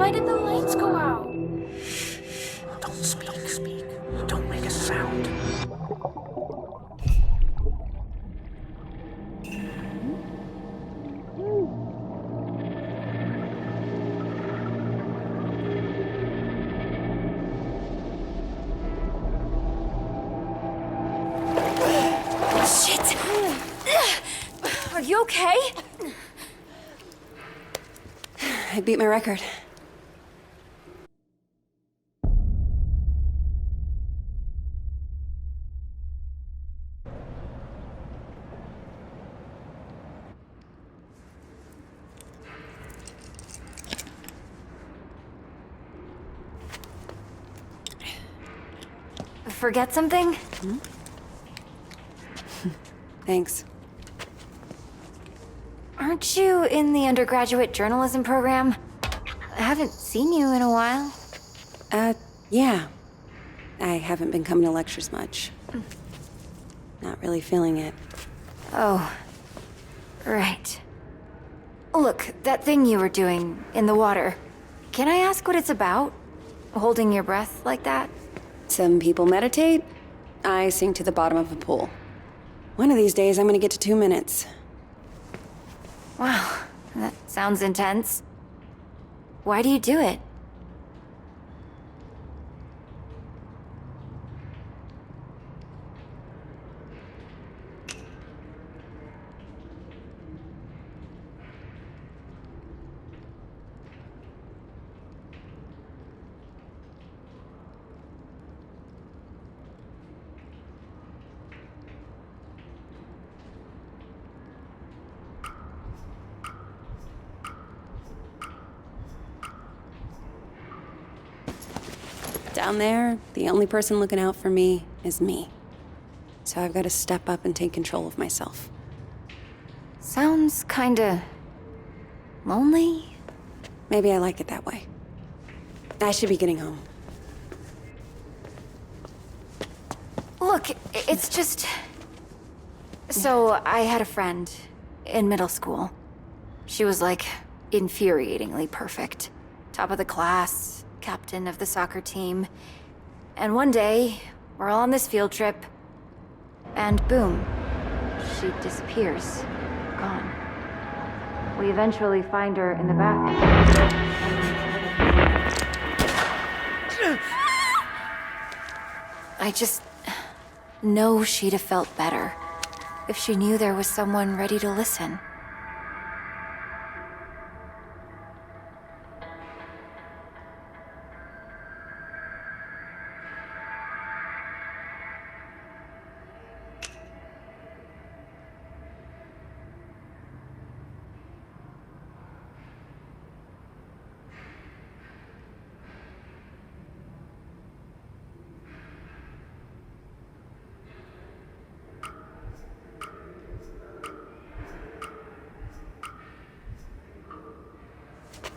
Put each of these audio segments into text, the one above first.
Why did the lights go out? Don't speak. Don't make a sound. Shit! Are you okay? I beat my record. Forget something? Thanks. Aren't you in the undergraduate journalism program? I haven't seen you in a while. Yeah. I haven't been coming to lectures much. Not really feeling it. Oh, right. Look, that thing you were doing in the water. Can I ask what it's about? Holding your breath like that? Some people meditate. I sink to the bottom of a pool. One of these days, I'm gonna get to 2 minutes. Wow, that sounds intense. Why do you do it? Down there, the only person looking out for me is me. So I've got to step up and take control of myself. Sounds kinda... lonely? Maybe I like it that way. I should be getting home. Look, it's just... So, I had a friend in middle school. She was like, infuriatingly perfect. Top of the class, captain of the soccer team. And one day, we're all on this field trip, and boom, she disappears. Gone. We eventually find her in the bathroom. I just know she'd have felt better if she knew there was someone ready to listen.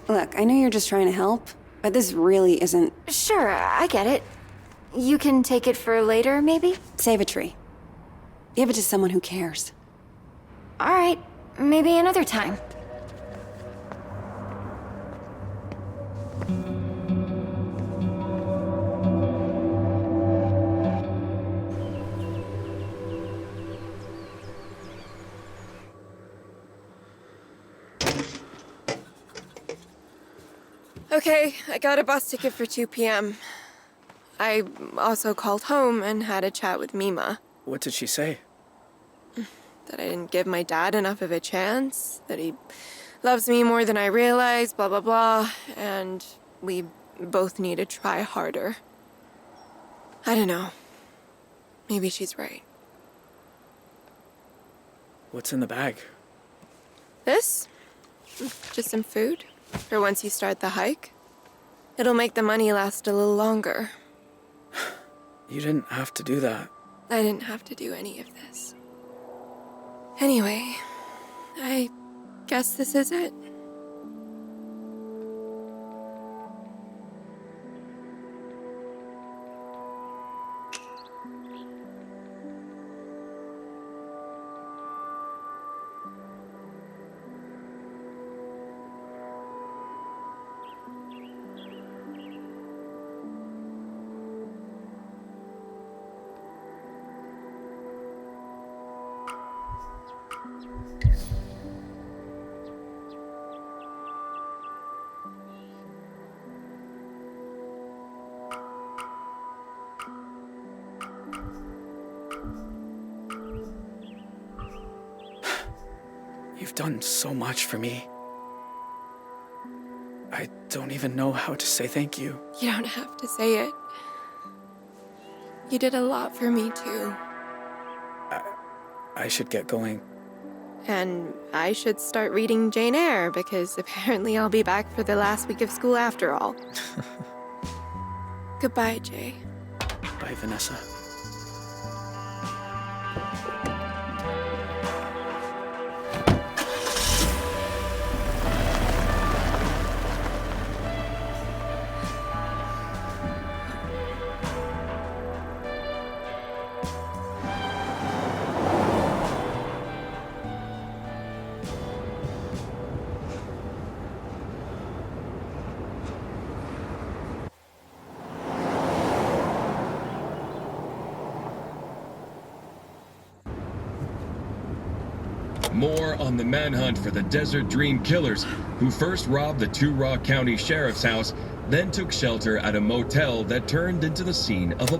Look, I know you're just trying to help, but this really isn't... Sure, I get it. You can take it for later, maybe? Save a tree. Give it to someone who cares. All right, maybe another time. Okay, I got a bus ticket for 2 p.m. I also called home and had a chat with Mima. What did she say? That I didn't give my dad enough of a chance, that he loves me more than I realize, blah, blah, blah, and we both need to try harder. I don't know. Maybe she's right. What's in the bag? This? Just some food for once you start the hike. It'll make the money last a little longer. You didn't have to do that. I didn't have to do any of this. Anyway, I guess this is it. You've done so much for me. I don't even know how to say thank you. You don't have to say it. You did a lot for me, too. I should get going. And I should start reading Jane Eyre, because apparently I'll be back for the last week of school after all. Goodbye, Jay. Bye, Vanessa. More on the manhunt for the Desert Dream Killers, who first robbed the Two Rock County Sheriff's house, then took shelter at a motel that turned into the scene of a...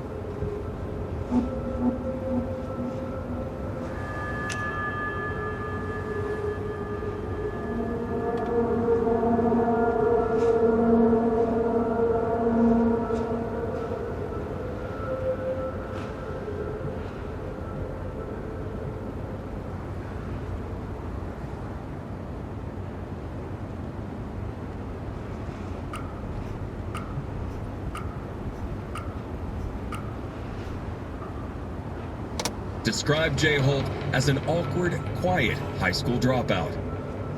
Described Jay Holt as an awkward, quiet high school dropout.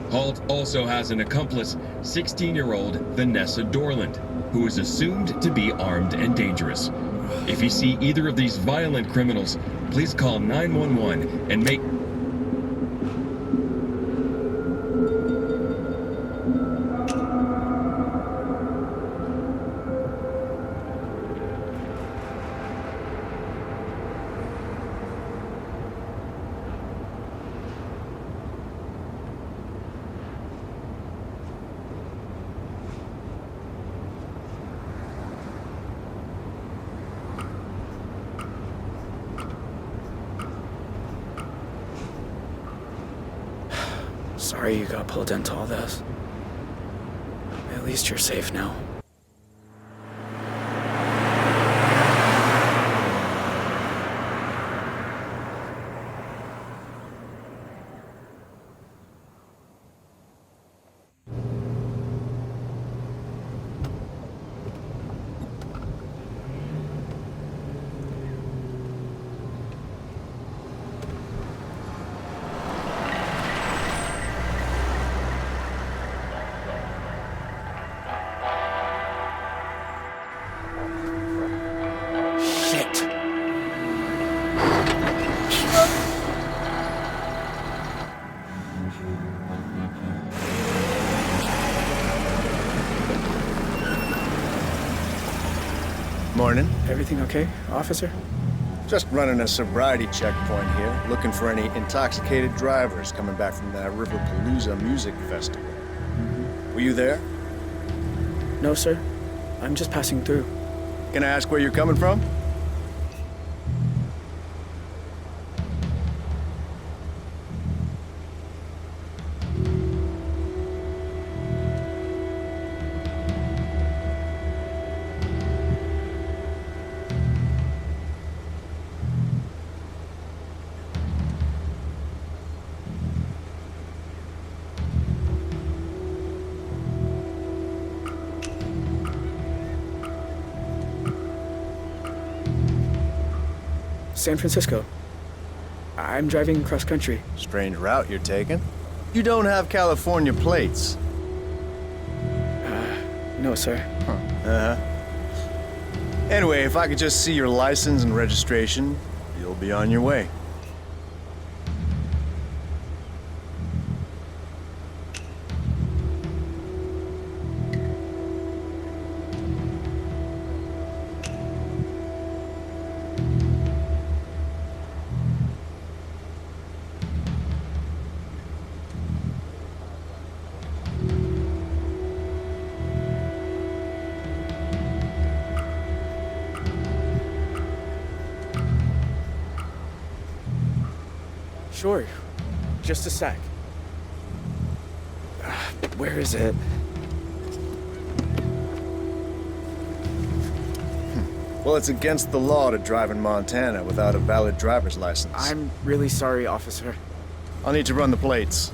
Holt also has an accomplice, 16-year-old Vanessa Dorland, who is assumed to be armed and dangerous. If you see either of these violent criminals, please call 911 and make... Sorry you got pulled into all this. At least you're safe now. Morning. Everything okay, officer? Just running a sobriety checkpoint here, looking for any intoxicated drivers coming back from that Riverpalooza music festival. Were you there? No, sir. I'm just passing through. Can I ask where you're coming from? San Francisco. I'm driving cross country. Strange route you're taking. You don't have California plates. No, sir. Anyway, if I could just see your license and registration, you'll be on your way. Sure. Just a sec. Where is it? Well, it's against the law to drive in Montana without a valid driver's license. I'm really sorry, officer. I'll need to run the plates.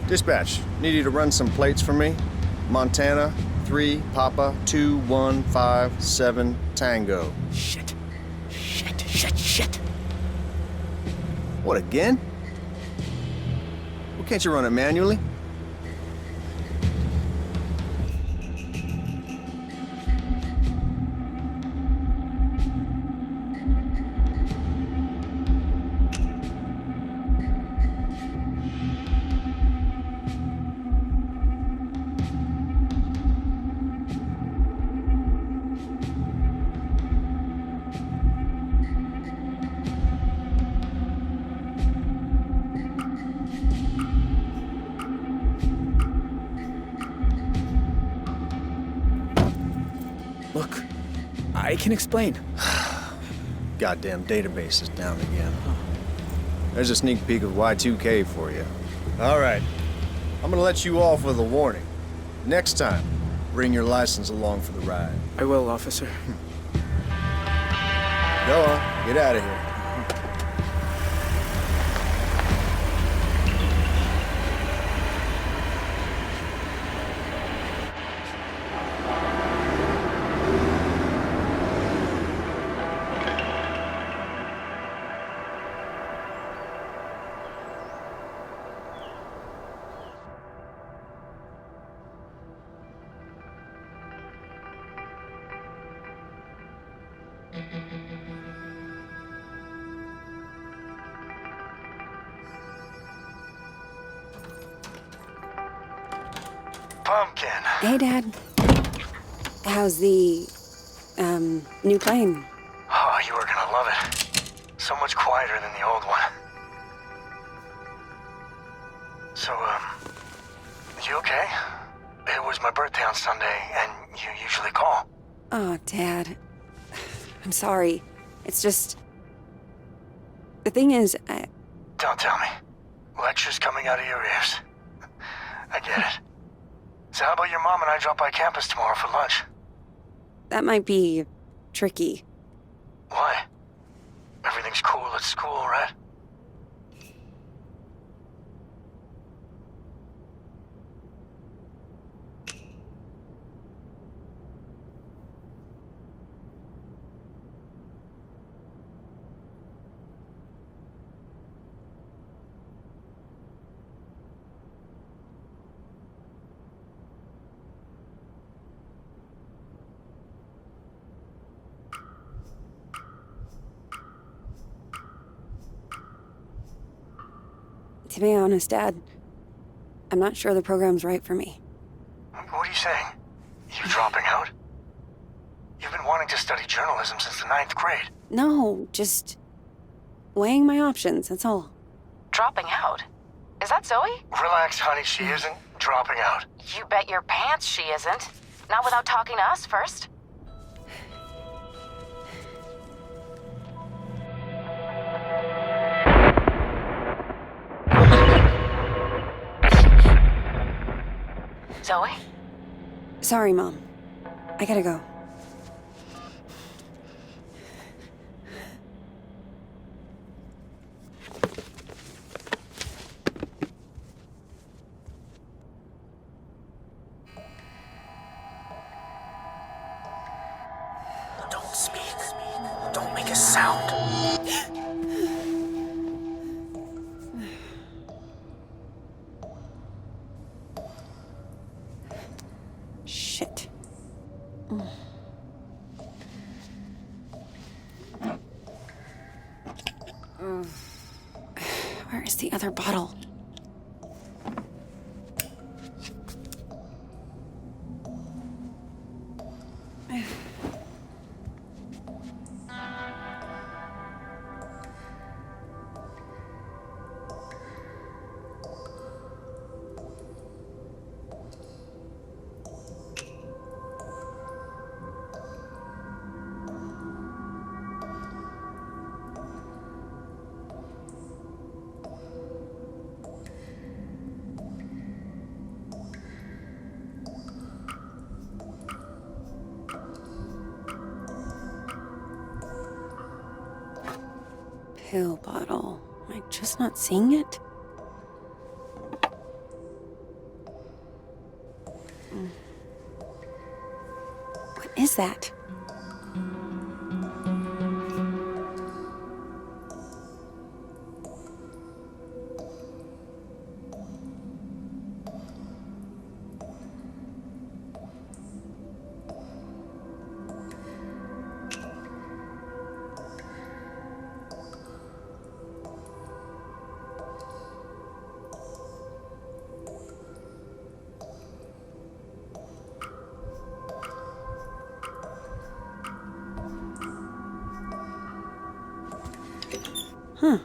Dispatch, need you to run some plates for me. Montana, 3, Papa, 2, 1, 5, 7, Tango. Shit. What, again? Well, can't you run it manually? Look, I can explain. Goddamn database is down again. There's a sneak peek of Y2K for you. All right, I'm gonna let you off with a warning. Next time, bring your license along for the ride. I will, officer. Go on, get out of here. Pumpkin. Hey, Dad. How's the, new plane? Oh, you are gonna love it. So much quieter than the old one. So, you okay? It was my birthday on Sunday, and you usually call. Oh, Dad. I'm sorry. It's just... The thing is, Don't tell me. Lectures coming out of your ears. I get it. So how about your mom and I drop by campus tomorrow for lunch? that might be tricky. Why? Everything's cool at school, right? To be honest, Dad, I'm not sure the program's right for me. What are you saying? You dropping out? You've been wanting to study journalism since the 9th grade. No, just weighing my options, that's all. Dropping out? Is that Zoe? Relax, honey, she isn't dropping out. You bet your pants she isn't. Not without talking to us first. Zoe? Sorry, Mom. I gotta go. Don't speak. Don't make a sound. Shit. Where is the other bottle? pill bottle. Am I just not seeing it? What is that? Huh.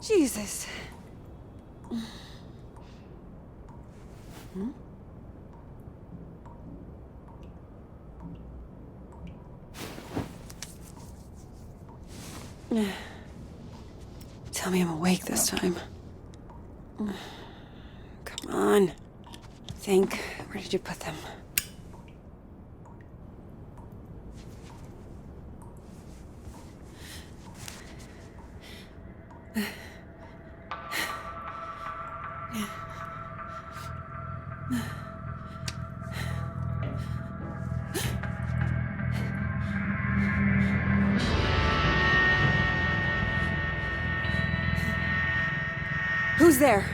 Jesus. Tell me I'm awake this time. Come on. Think. Where did you put them? Who's there?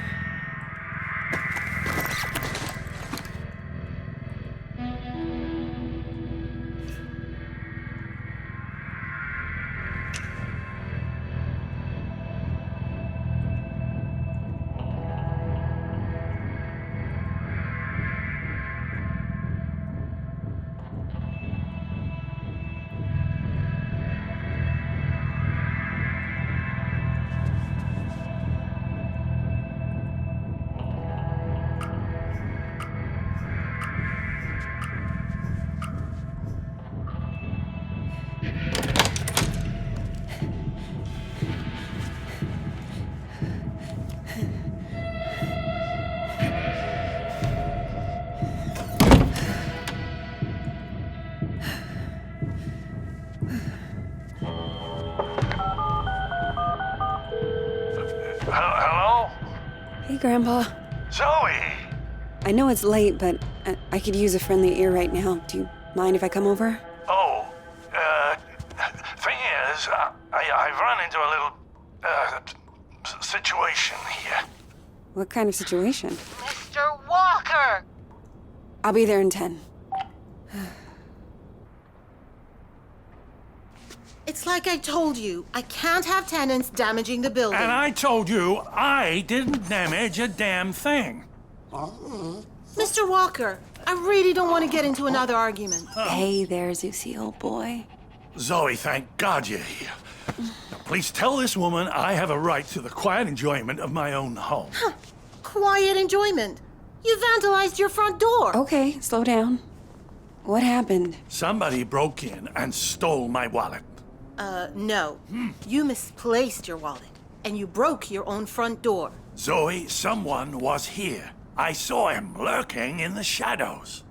Hello? Hey, Grandpa. Zoe! I know it's late, but I could use a friendly ear right now. Do you mind if I come over? Oh, thing is, I've run into a little, situation here. What kind of situation? Mr. Walker! I'll be there in 10. It's like I told you. I can't have tenants damaging the building. And I told you I didn't damage a damn thing. Mr. Walker, I really don't want to get into another argument. Hey there, Zeusy, old boy. Zoe, thank God you're here. Now, please tell this woman I have a right to the quiet enjoyment of my own home. Quiet enjoyment. You vandalized your front door. Okay, slow down. What happened? Somebody broke in and stole my wallet. No. You misplaced your wallet, and you broke your own front door. Zoe, someone was here. I saw him lurking in the shadows.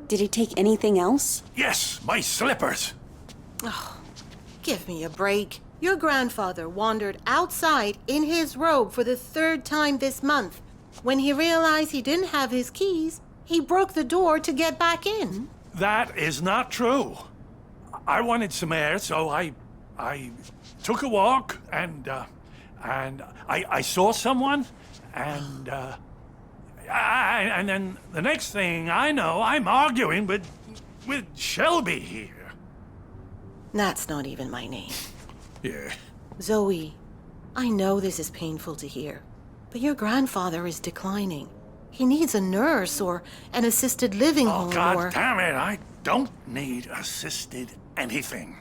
Did he take anything else? Yes, my slippers. Give me a break. Your grandfather wandered outside in his robe for the 3rd time this month. When he realized he didn't have his keys, he broke the door to get back in. That is not true. I wanted some air, so I took a walk, and I saw someone, and then the next thing I know, I'm arguing with Shelby here. That's not even my name. Yeah. Zoe, I know this is painful to hear, but your grandfather is declining. He needs a nurse or an assisted living Oh, home God or... damn it, I don't need assisted anything.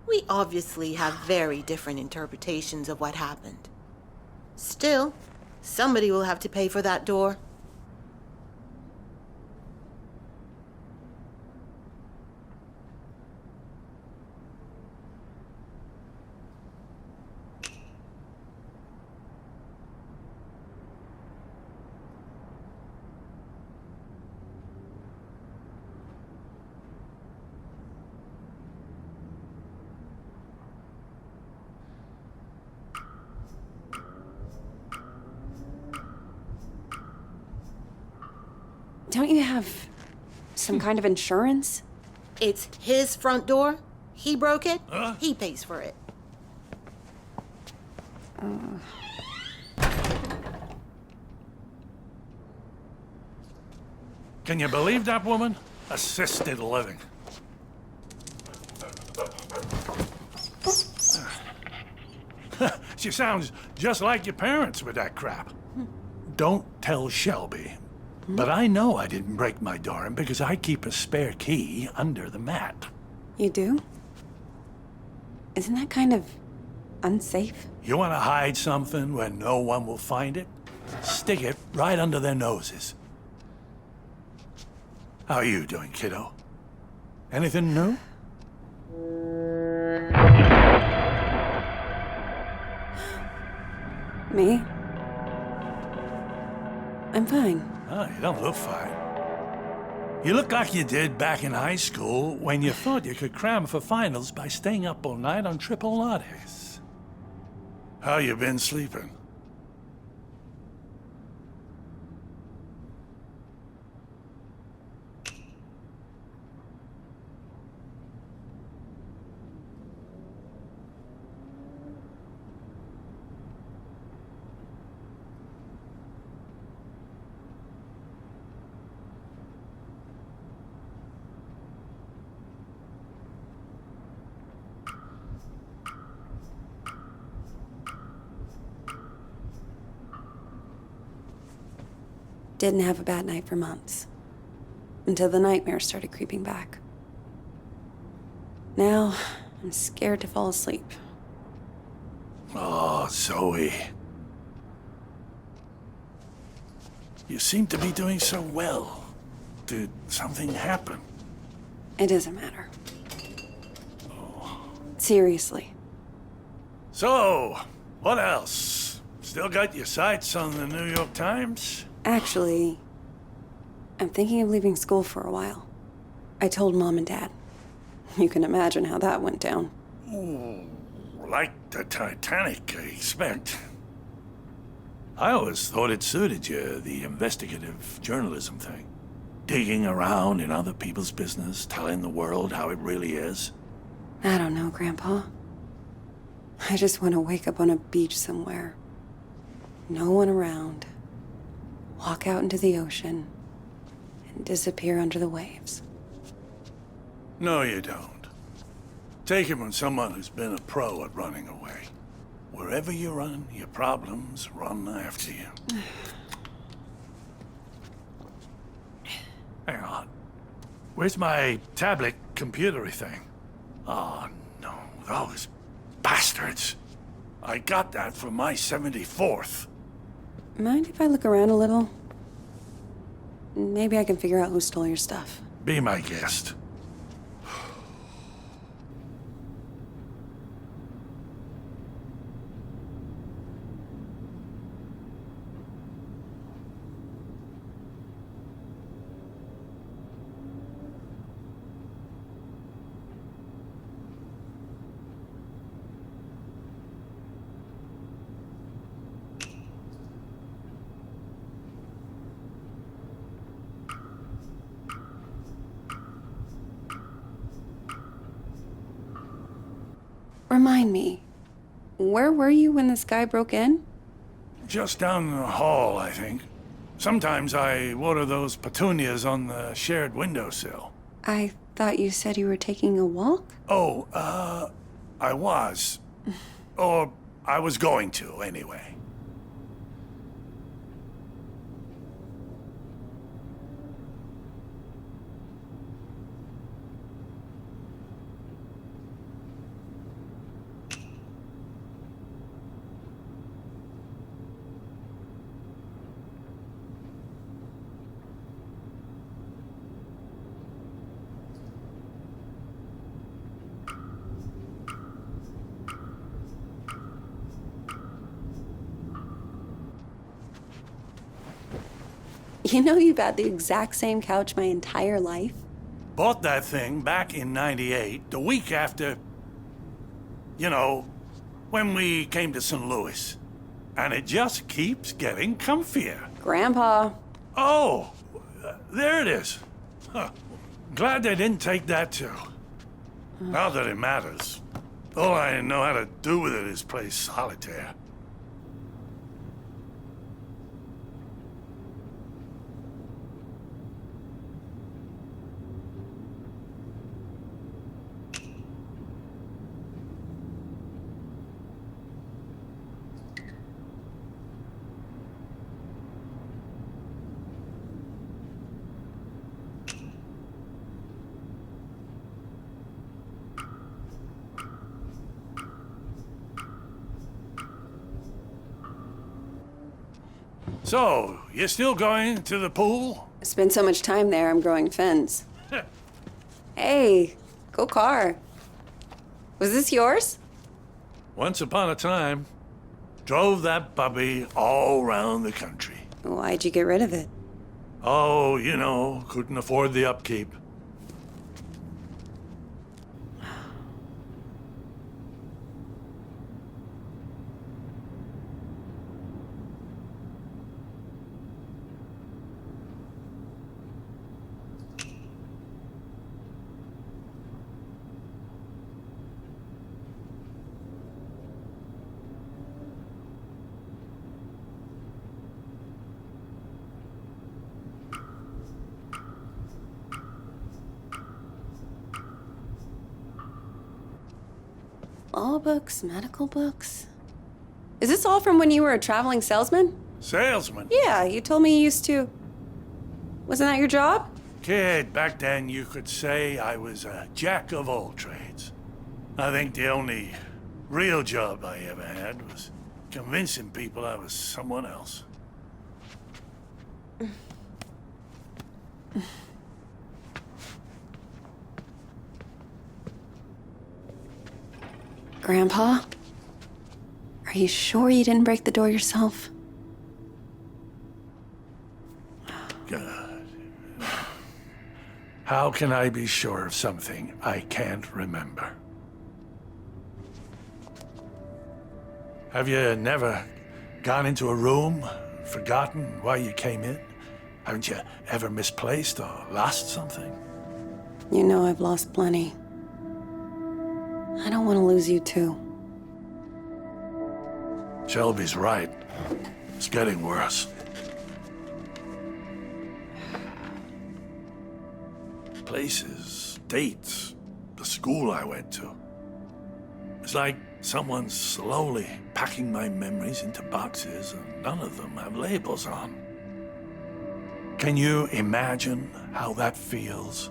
We obviously have very different interpretations of what happened. Still, somebody will have to pay for that door. Don't you have some kind of insurance? It's his front door. He broke it. He pays for it. Can you believe that woman? Assisted living. She sounds just like your parents with that crap. Don't tell Shelby. But I know I didn't break my door in because I keep a spare key under the mat. You do? Isn't that kind of unsafe? You want to hide something where no one will find it? Stick it right under their noses. How are you doing, kiddo? Anything new? Me? I'm fine. Oh, you don't look fine. You look like you did back in high school when you thought you could cram for finals by staying up all night on triple lattes. How you been sleeping? Didn't have a bad night for months. Until the nightmares started creeping back. Now, I'm scared to fall asleep. Oh, Zoe. You seem to be doing so well. Did something happen? It doesn't matter. Seriously. So, what else? Still got your sights on the New York Times? Actually, I'm thinking of leaving school for a while. I told Mom and Dad. You can imagine how that went down. Ooh, like the Titanic, I expect. I always thought it suited you, the investigative journalism thing. Digging around in other people's business, telling the world how it really is. I don't know, Grandpa. I just want to wake up on a beach somewhere. No one around. Walk out into the ocean and disappear under the waves. No, you don't. Take it from someone who's been a pro at running away. Wherever you run, your problems run after you. Hang on. Where's my tablet computery thing? Oh, no. Those bastards. I got that for my 74th. Mind if I look around a little? Maybe I can figure out who stole your stuff. Be my guest. Remind me, where were you when this guy broke in? Just down the hall, I think. Sometimes I water those petunias on the shared windowsill. I thought you said you were taking a walk? Oh, I was. Or I was going to, anyway. You know you've had the exact same couch my entire life? Bought that thing back in '98, the week after, you know, when we came to St. Louis. And it just keeps getting comfier. Grandpa. Oh, there it is. Huh. Glad they didn't take that too. Not that it matters. All I know how to do with it is play solitaire. So, you still going to the pool? I spent so much time there, I'm growing fins. Hey, go car. Was this yours? Once upon a time, drove that puppy all around the country. Why'd you get rid of it? Oh, you know, couldn't afford the upkeep. Law books, medical books. Is this all from when you were a traveling salesman? Salesman? Yeah, you told me you used to. Wasn't that your job? Kid, back then you could say I was a jack of all trades. I think the only real job I ever had was convincing people I was someone else. Grandpa? Are you sure you didn't break the door yourself? God. How can I be sure of something I can't remember? Have you never gone into a room, forgotten why you came in? Haven't you ever misplaced or lost something? You know I've lost plenty. I don't want to lose you too. Shelby's right. It's getting worse. Places, dates, the school I went to. It's like someone's slowly packing my memories into boxes and none of them have labels on. Can you imagine how that feels?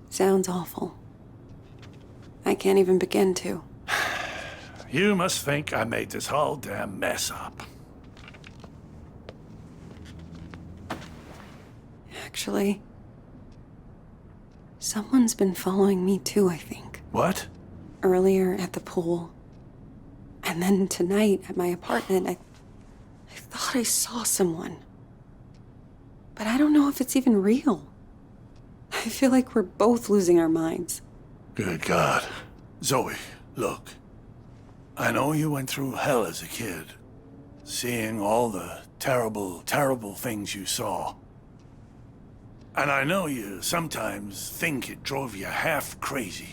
Sounds awful. I can't even begin to. You must think I made this whole damn mess up. Actually, Someone's been following me too, I think. What? Earlier at the pool. And then tonight at my apartment, I thought I saw someone. But I don't know if it's even real. I feel like we're both losing our minds. Good God. Zoe, look. I know you went through hell as a kid. Seeing all the terrible, terrible things you saw. And I know you sometimes think it drove you half crazy.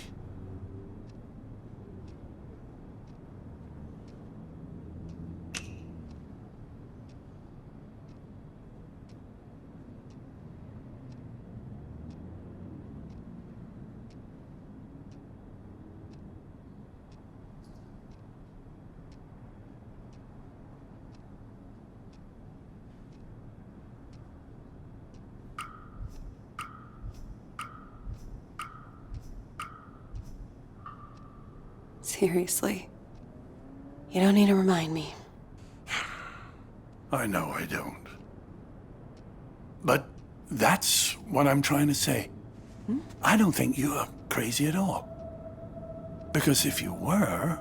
Seriously. You don't need to remind me. I know I don't. But that's what I'm trying to say. I don't think you're crazy at all. Because if you were,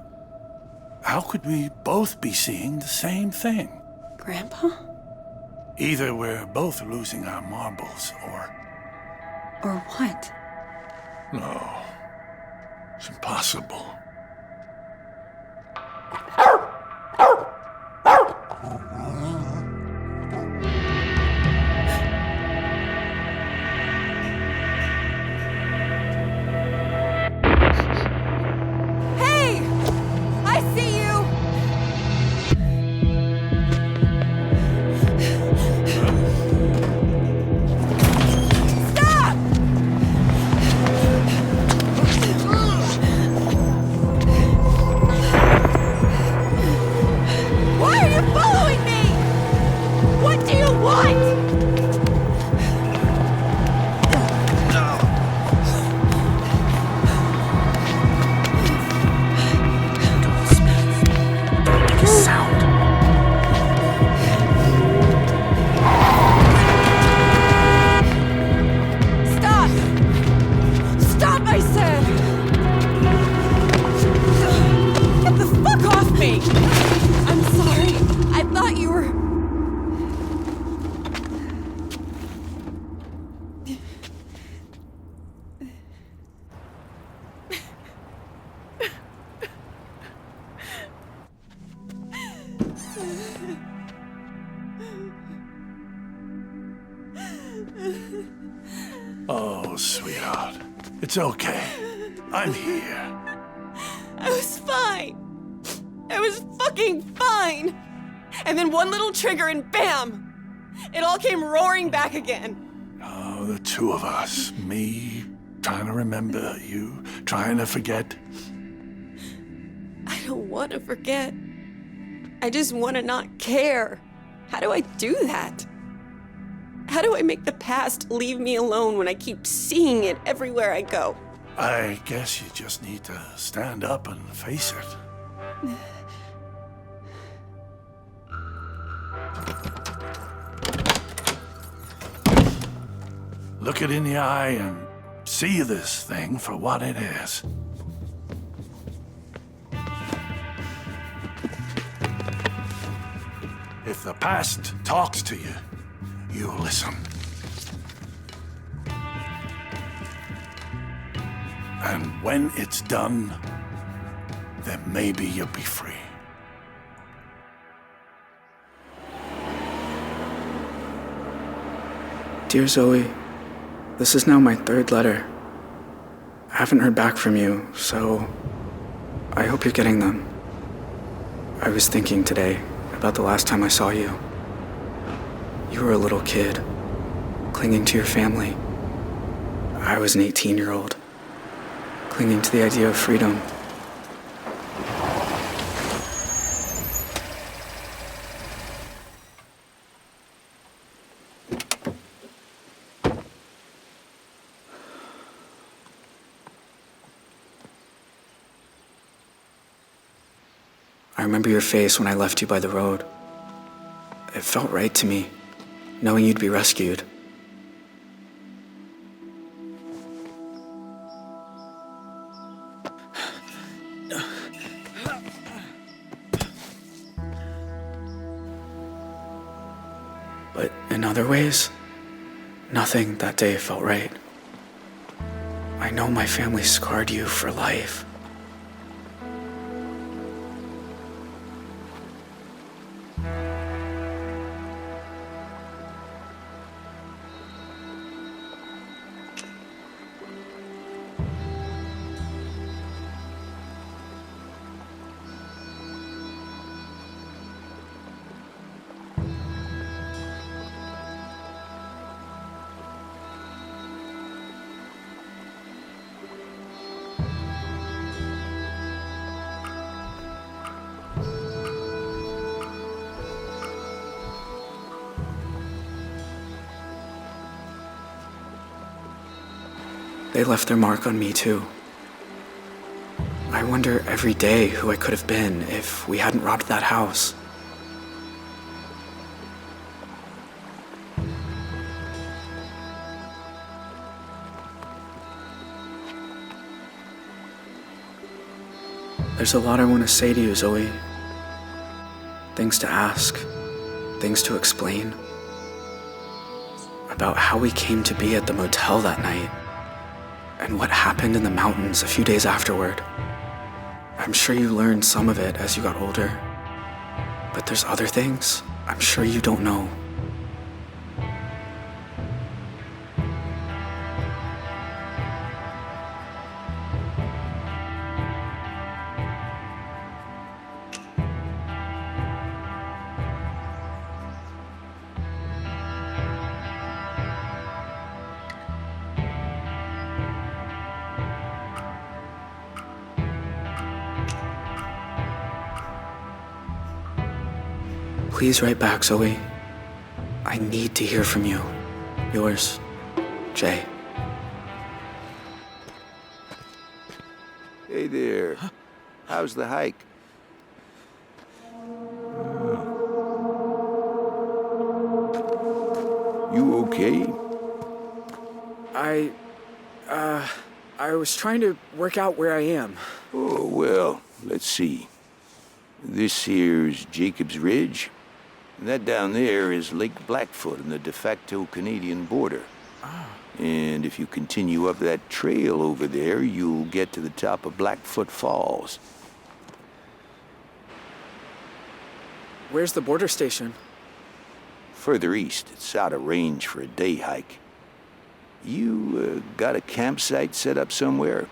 how could we both be seeing the same thing? Grandpa? Either we're both losing our marbles, or... Or what? No. It's impossible. Oh, sweetheart. It's okay. I'm here. I was fine. I was fucking fine. And then one little trigger and bam! It all came roaring back again. Oh, the two of us. Me trying to remember, you trying to forget. I don't want to forget. I just want to not care. How do I do that? How do I make the past leave me alone when I keep seeing it everywhere I go? I guess you just need to stand up and face it. Look it in the eye and see this thing for what it is. If the past talks to you, you listen. And when it's done, then maybe you'll be free. Dear Zoe, this is now my third letter. I haven't heard back from you, so I hope you're getting them. I was thinking today about the last time I saw you. You were a little kid, clinging to your family. I was an 18-year-old, clinging to the idea of freedom. I remember your face when I left you by the road. It felt right to me, knowing you'd be rescued. But in other ways, nothing that day felt right. I know my family scarred you for life. They left their mark on me too. I wonder every day who I could have been if we hadn't robbed that house. There's a lot I want to say to you, Zoe. Things to ask, things to explain. About how we came to be at the motel that night. And what happened in the mountains a few days afterward. I'm sure you learned some of it as you got older. But there's other things I'm sure you don't know. Please write back, Zoe. I need to hear from you. Yours, Jay. Hey there. How's the hike? You okay? I was trying to work out where I am. Oh, well, let's see. This here's Jacob's Ridge. And that down there is Lake Blackfoot on the de facto Canadian border. And if you continue up that trail over there, you'll get to the top of Blackfoot Falls. Where's the border station? Further east, it's out of range for a day hike. You got a campsite set up somewhere?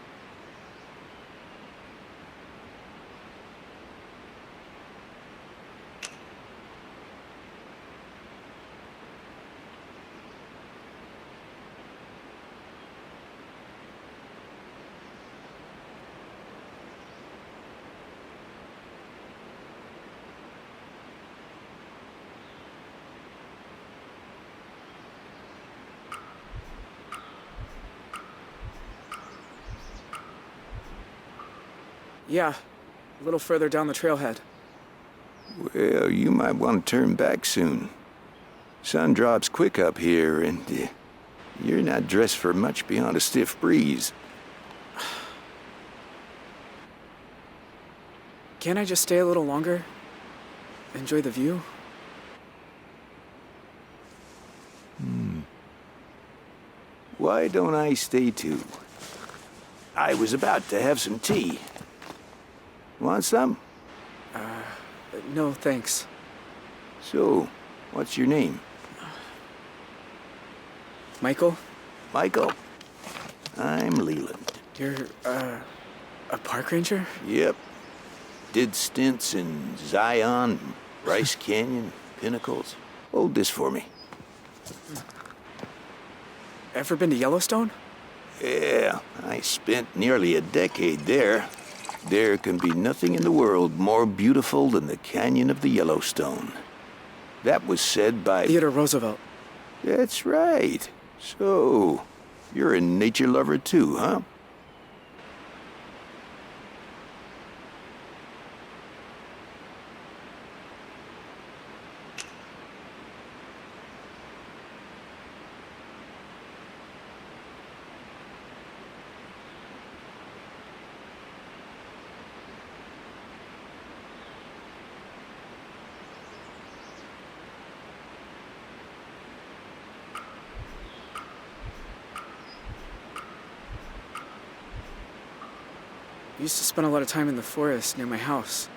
Yeah, a little further down the trailhead. Well, you might want to turn back soon. Sun drops quick up here, and you're not dressed for much beyond a stiff breeze. Can't I just stay a little longer? Enjoy the view? Why don't I stay too? I was about to have some tea. Want some? No, thanks. So, what's your name? Michael? Michael. I'm Leland. You're, a park ranger? Yep. Did stints in Zion, Bryce Canyon, Pinnacles. Hold this for me. Ever been to Yellowstone? Yeah, I spent nearly a decade there. There can be nothing in the world more beautiful than the canyon of the Yellowstone. That was said by Theodore Roosevelt. That's right. So, you're a nature lover too, huh? I used to spend a lot of time in the forest near my house.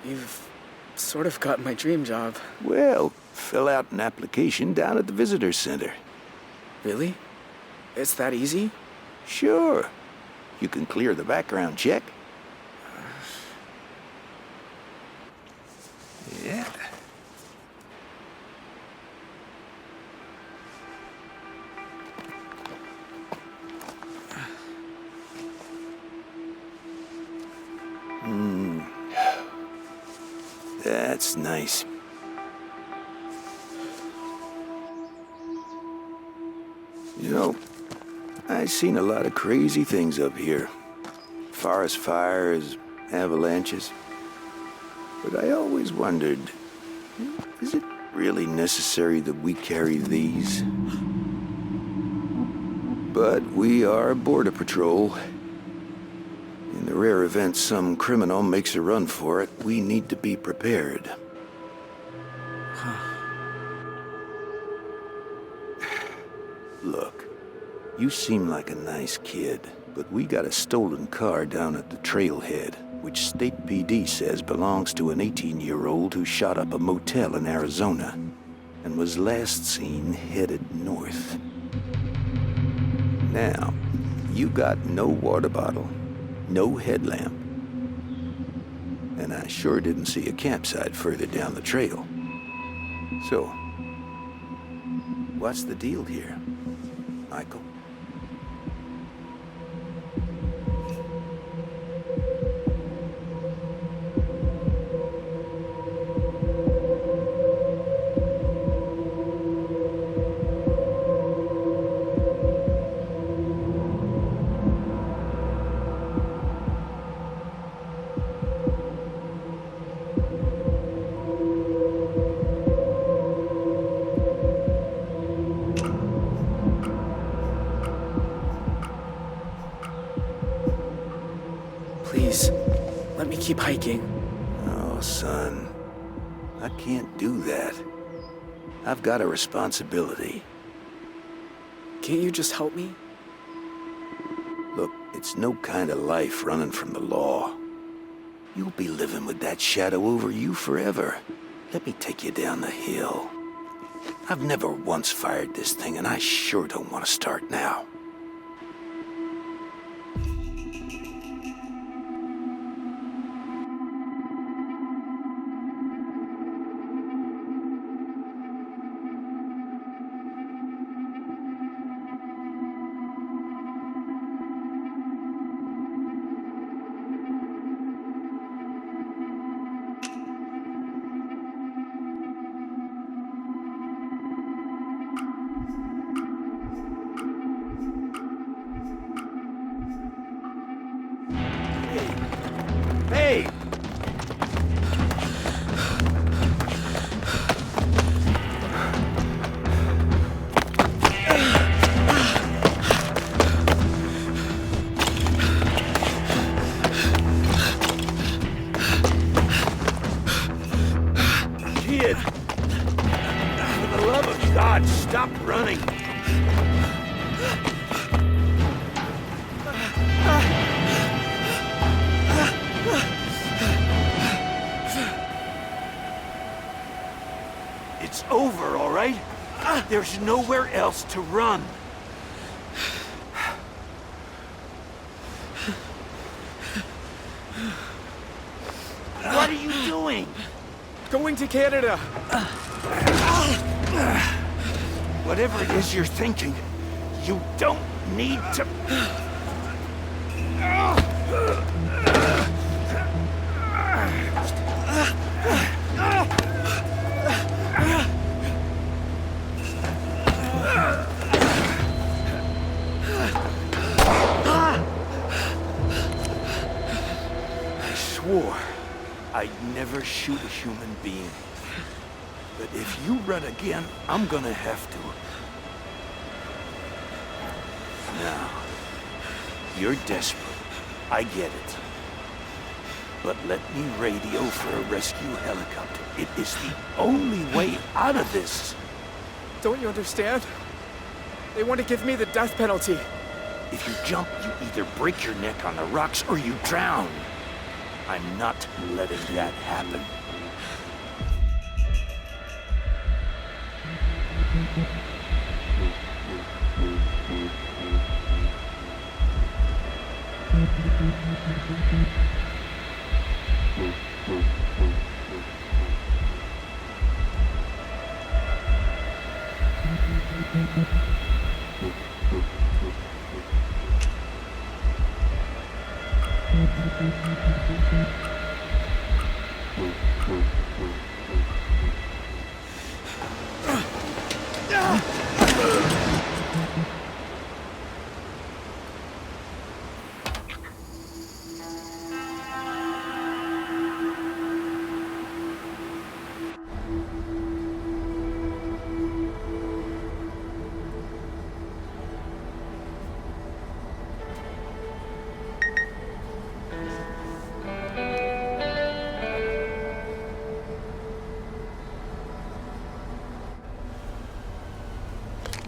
You've sort of got my dream job. Well, fill out an application down at the visitor center. Really? It's that easy? Sure. You can clear the background check. Yeah. That's nice. You know, I've seen a lot of crazy things up here. Forest fires, avalanches. But I always wondered, is it really necessary that we carry these? But we are Border Patrol. In the rare event some criminal makes a run for it, we need to be prepared. Look, you seem like a nice kid, but we got a stolen car down at the trailhead, which State PD says belongs to an 18-year-old who shot up a motel in Arizona and was last seen headed north. Now, you got no water bottle, no headlamp, and I sure didn't see a campsite further down the trail. So, what's the deal here, Michael? Please, let me keep hiking. Oh, son, I can't do that. I've got a responsibility. Can't you just help me? Look, it's no kind of life running from the law. You'll be living with that shadow over you forever. Let me take you down the hill. I've never once fired this thing, and I sure don't want to start now. Hey! Kid! For the love of God, stop running! It's over, all right? There's nowhere else to run. What are you doing? Going to Canada. Whatever it is you're thinking, you don't need to... I swore I'd never shoot a human being. But if you run again, I'm gonna have to. Now, you're desperate. I get it. But let me radio for a rescue helicopter. It is the only way out of this. Don't you understand? They want to give me the death penalty. If you jump, you either break your neck on the rocks or you drown. I'm not letting that happen.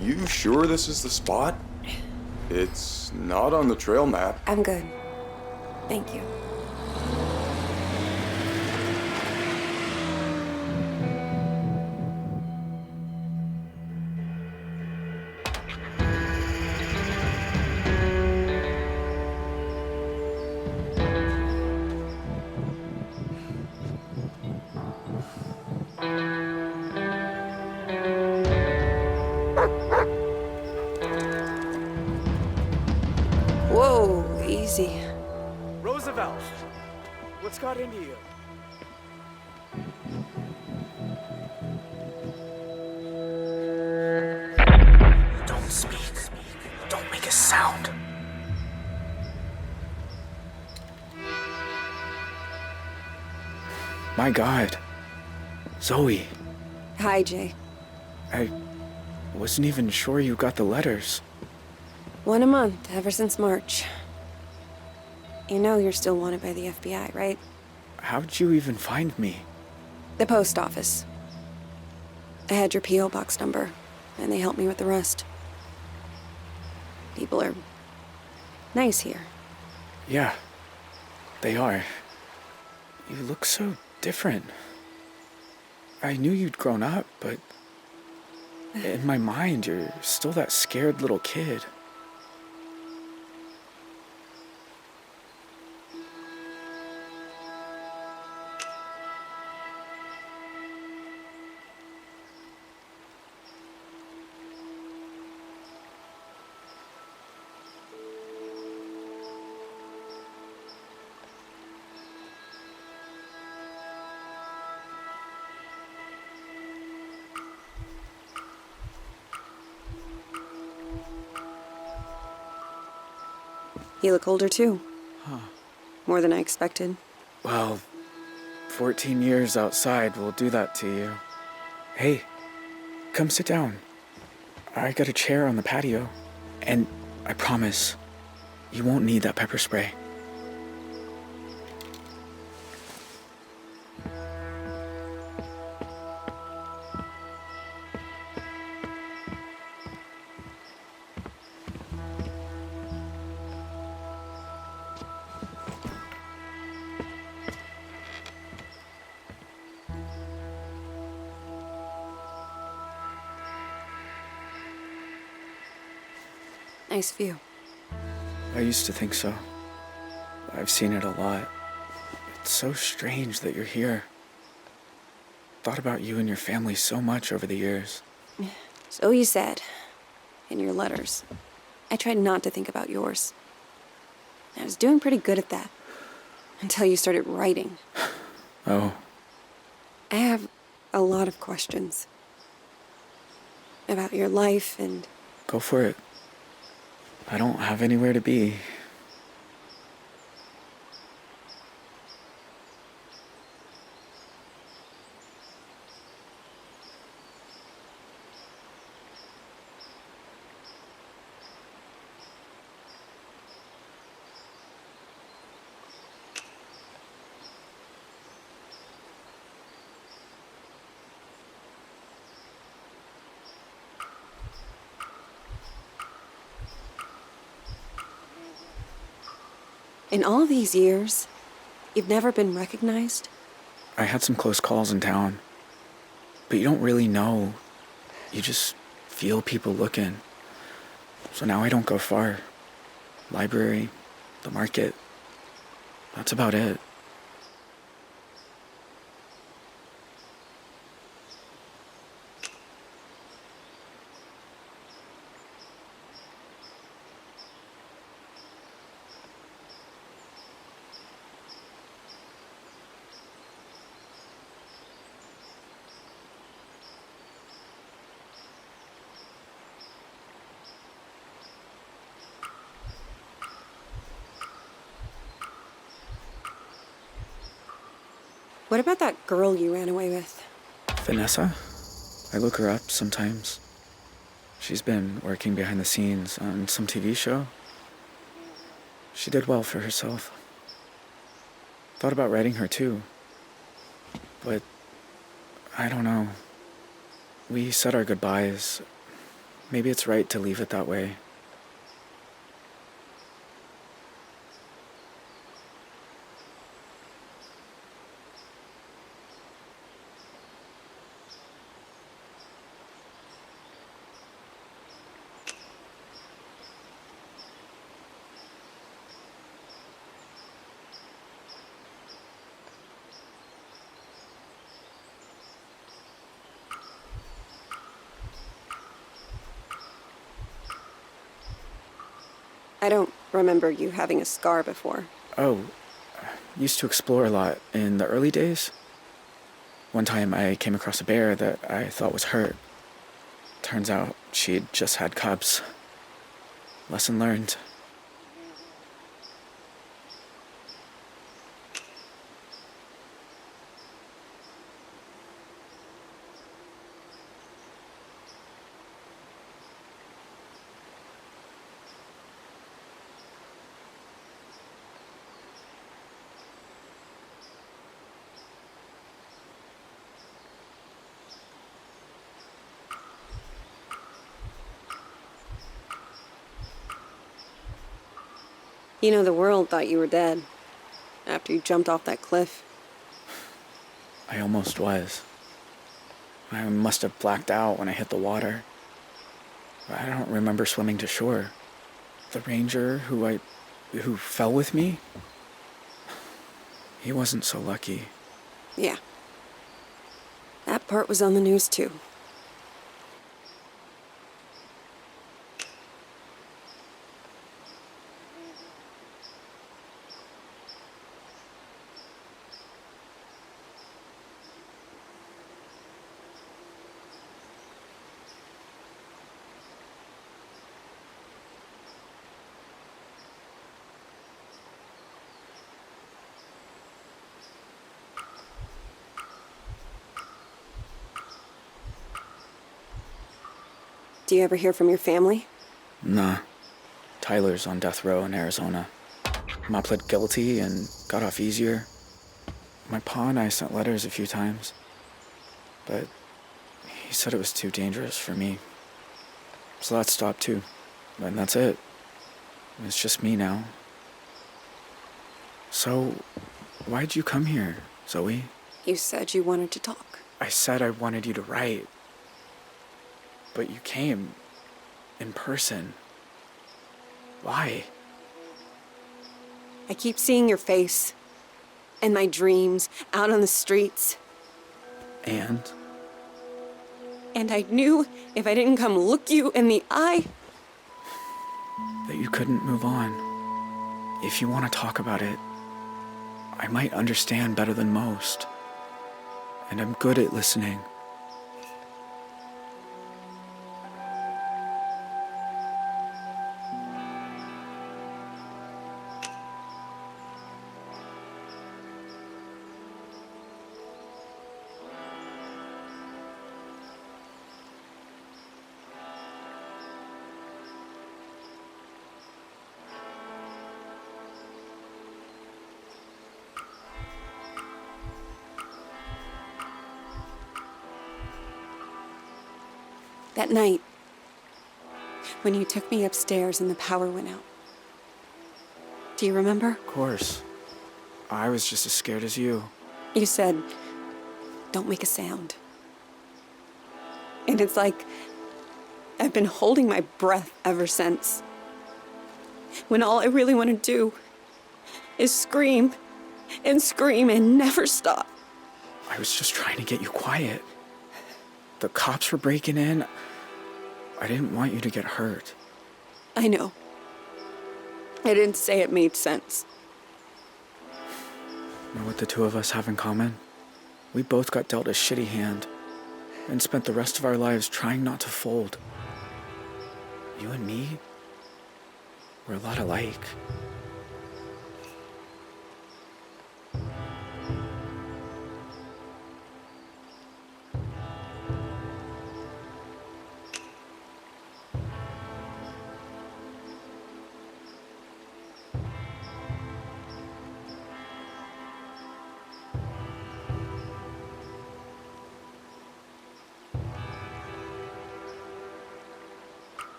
You sure this is the spot? It's not on the trail map. I'm good. Thank you. Whoa, easy. Roosevelt, what's got into you? Don't speak. Don't make a sound. My God. Zoe. Hi, Jay. I wasn't even sure you got the letters. 1 a month, ever since March. You know you're still wanted by the FBI, right? How'd you even find me? The post office. I had your P.O. box number, and they helped me with the rest. People are nice here. Yeah, they are. You look so different. I knew you'd grown up, but in my mind, you're still that scared little kid. You look older, too. Huh. More than I expected. Well, 14 years outside will do that to you. Hey, come sit down. I got a chair on the patio. And I promise, you won't need that pepper spray. Nice view. I used to think so. I've seen it a lot. It's so strange that you're here. Thought about you and your family so much over the years. So you said. In your letters. I tried not to think about yours. I was doing pretty good at that. Until you started writing. Oh. I have a lot of questions. About your life and... Go for it. I don't have anywhere to be. In all these years, you've never been recognized? I had some close calls in town, but you don't really know. You just feel people looking. So now I don't go far. Library, the market, that's about it. What about that girl you ran away with? Vanessa? I look her up sometimes. She's been working behind the scenes on some TV show. She did well for herself. Thought about writing her too. But I don't know. We said our goodbyes. Maybe it's right to leave it that way. I don't remember you having a scar before. Oh, used to explore a lot in the early days. One time I came across a bear that I thought was hurt. Turns out she'd just had cubs. Lesson learned. You know, the world thought you were dead after you jumped off that cliff. I almost was. I must have blacked out when I hit the water. I don't remember swimming to shore. The ranger who fell with me, he wasn't so lucky. Yeah. That part was on the news too. Do you ever hear from your family? Nah. Tyler's on death row in Arizona. Ma pled guilty and got off easier. My pa and I sent letters a few times, but he said it was too dangerous for me. So that stopped too. And that's it. It's just me now. So, why'd you come here, Zoe? You said you wanted to talk. I said I wanted you to write. But you came in person. Why? I keep seeing your face in my dreams out on the streets. And I knew if I didn't come look you in the eye, that you couldn't move on. If you want to talk about it, I might understand better than most. And I'm good at listening. That night, when you took me upstairs and the power went out, Do you remember? Of course. I was just as scared as you. You said, don't make a sound. And it's like I've been holding my breath ever since. When all I really want to do is scream and never stop. I was just trying to get you quiet. The cops were breaking in. I didn't want you to get hurt. I know. I didn't say it made sense. Know what the two of us have in common? We both got dealt a shitty hand and spent the rest of our lives trying not to fold. You and me, we're a lot alike.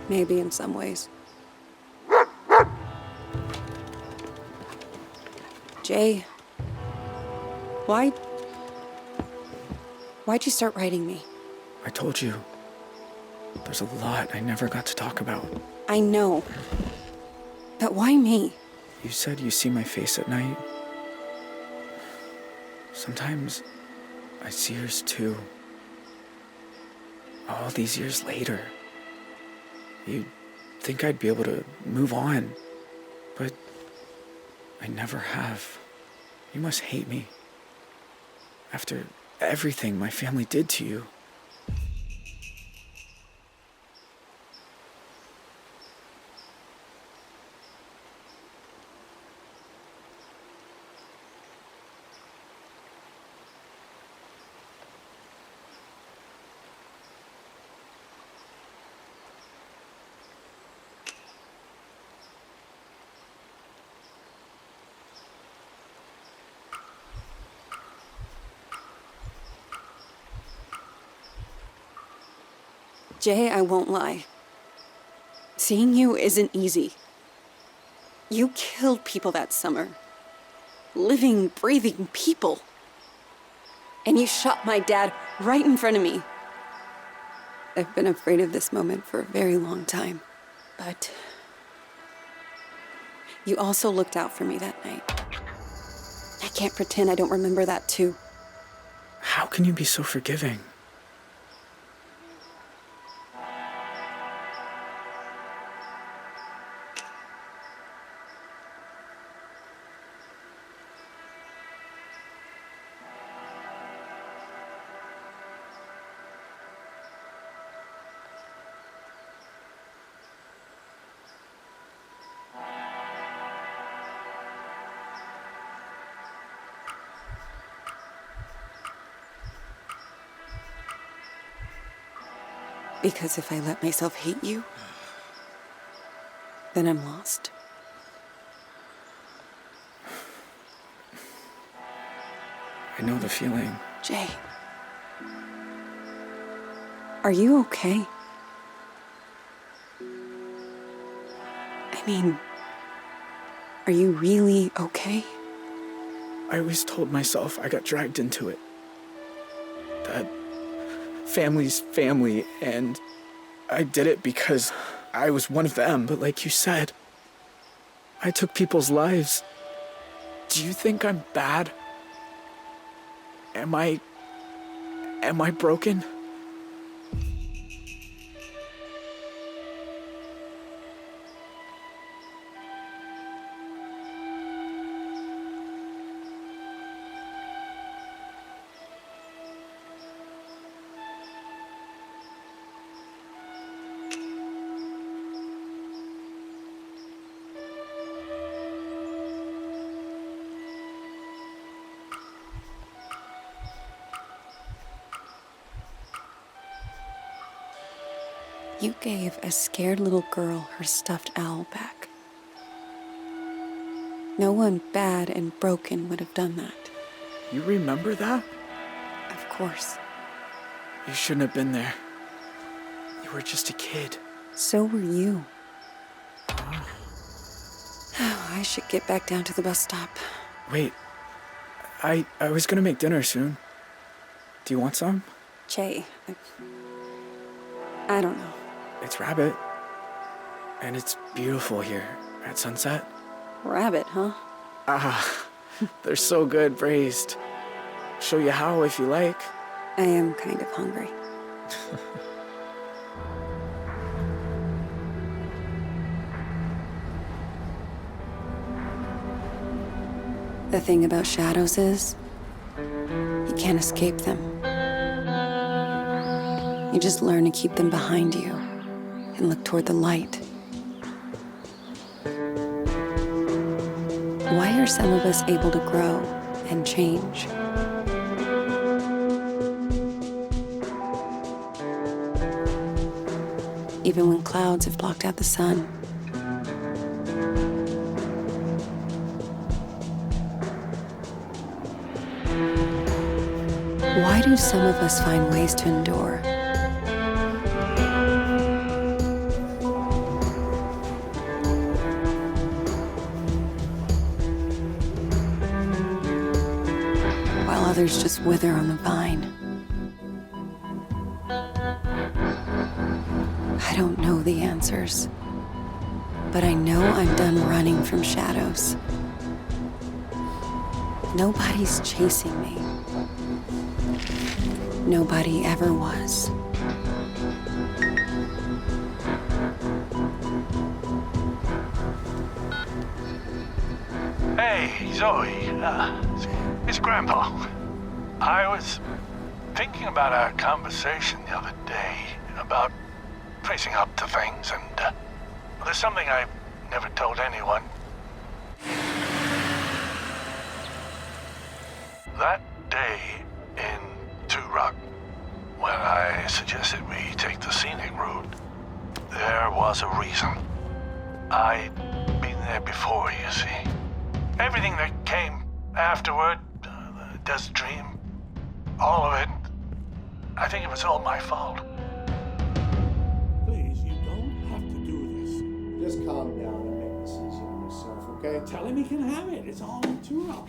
Maybe in some ways. Jay, why'd you start writing me? I told you, there's a lot I never got to talk about. I know, but why me? You said you see my face at night. Sometimes I see yours too. All these years later. You'd think I'd be able to move on, but I never have. You must hate me. After everything my family did to you. Jay, I won't lie. Seeing you isn't easy. You killed people that summer. Living, breathing people. And you shot my dad right in front of me. I've been afraid of this moment for a very long time. But you also looked out for me that night. I can't pretend I don't remember that too. How can you be so forgiving? Because if I let myself hate you, then I'm lost. I know the feeling. Jay, are you okay? I mean, are you really okay? I always told myself I got dragged into it. That family's family, and I did it because I was one of them. But like you said, I took people's lives. Do you think I'm bad? Am I broken? You gave a scared little girl her stuffed owl back. No one bad and broken would have done that. You remember that? Of course. You shouldn't have been there. You were just a kid. So were you. I should get back down to the bus stop. Wait. I was gonna make dinner soon. Do you want some? Jay, I don't know. It's rabbit. And it's beautiful here at sunset. Rabbit, huh? Ah, they're so good braised. Show you how if you like. I am kind of hungry. The thing about shadows is, you can't escape them. You just learn to keep them behind you and look toward the light. Why are some of us able to grow and change? Even when clouds have blocked out the sun. Why do some of us find ways to endure? While others just wither on the vine. I don't know the answers, but I know I'm done running from shadows. Nobody's chasing me. Nobody ever was. Hey, Zoe. It's Grandpa. I was thinking about our conversation the other day about facing up to things, and there's something I've never told anyone. That day in Rock, when I suggested we take the scenic route, there was a reason. I'd been there before, you see. Everything that came afterward, the desert dream, all of it, I think it was all my fault. Please, you don't have to do this. Just calm down and make decisions yourself, okay? Tell him he can have it. It's all in Rock.